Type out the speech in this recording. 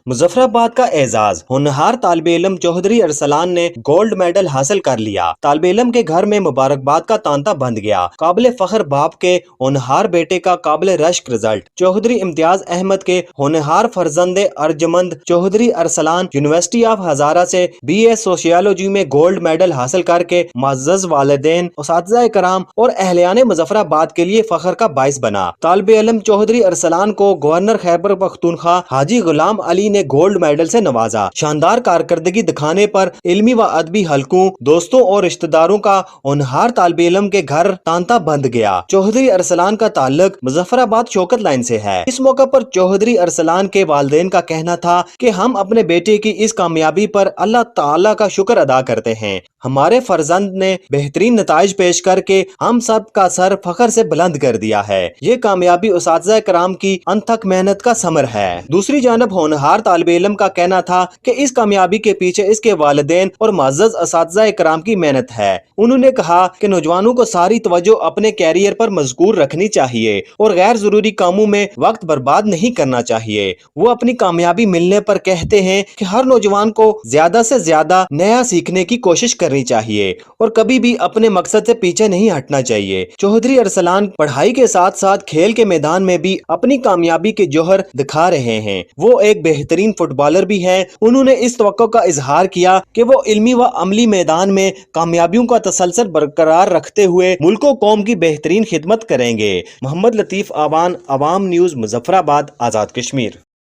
मुजफ्फराबाद का एजाज। होनहार तालिब इल्म चौधरी अरसलान ने गोल्ड मेडल हासिल कर लिया। तालिब इल्म के घर में मुबारकबाद का तांता बंध गया। काबिल फख्र बाप के होनहार बेटे का काबिल रश्क रिजल्ट। चौधरी इम्तियाज अहमद के होनहार फर्जंदे अर्जमंद चौधरी अरसलान यूनिवर्सिटी ऑफ हजारा से BA सोशियोलॉजी में गोल्ड मेडल हासिल करके मुअज़्ज़ज़ वालिदैन, उस्ताज़ कराम और अहलियाने मुजफ्फराबाद के लिए फख्र का बाइस बना। तालिब इल्म चौधरी अरसलान को गवर्नर खैबर पख्तूनख्वा हाजी गुलाम अली ने गोल्ड मेडल से नवाजा। शानदार कारकर्दगी दिखाने पर इल्मी व अदबी हलकों, दोस्तों और रिश्तेदारों का होनहार तालिब इल्म के घर तांता बंध गया। चौधरी अरसलान का ताल्लुक मुजफ्फराबाद शौकत लाइन से है। इस मौका पर चौधरी अरसलान के वालिदैन का कहना था कि हम अपने बेटे की इस कामयाबी पर अल्लाह ताला का शुक्र अदा करते हैं। हमारे फर्जंद ने बेहतरीन नताइज पेश करके हम सब का सर फख्र से बुलंद कर दिया है। ये कामयाबी उस्ताज़ कराम की अनथक मेहनत का समर है। दूसरी जानब होनहार तालिब इल्म का कहना था कि इस कामयाबी के पीछे इसके वालिदैन और मुअज़्ज़ज़ उस्ताज़ कराम की मेहनत है। उन्होंने कहा कि नौजवानों को सारी तवज्जो अपने कैरियर पर मजबूर रखनी चाहिए और गैर जरूरी कामों में वक्त बर्बाद नहीं करना चाहिए। वो अपनी कामयाबी मिलने पर कहते हैं कि हर नौजवान को ज्यादा से ज्यादा नया सीखने की कोशिश करनी चाहिए और कभी भी अपने मकसद से पीछे नहीं हटना चाहिए। चौधरी अरसलान पढ़ाई के साथ साथ खेल के मैदान में भी अपनी कामयाबी के जौहर दिखा रहे हैं। वो एक बेहतरीन फुटबॉलर भी हैं। उन्होंने इस तवक्को का इजहार किया कि वो इल्मी व अमली मैदान में कामयाबियों का तसलसल बरकरार रखते हुए मुल्क व कौम की बेहतरीन खिदमत करेंगे। मोहम्मद लतीफ आवान, अवाम न्यूज़, मुजफ्फराबाद, आज़ाद कश्मीर।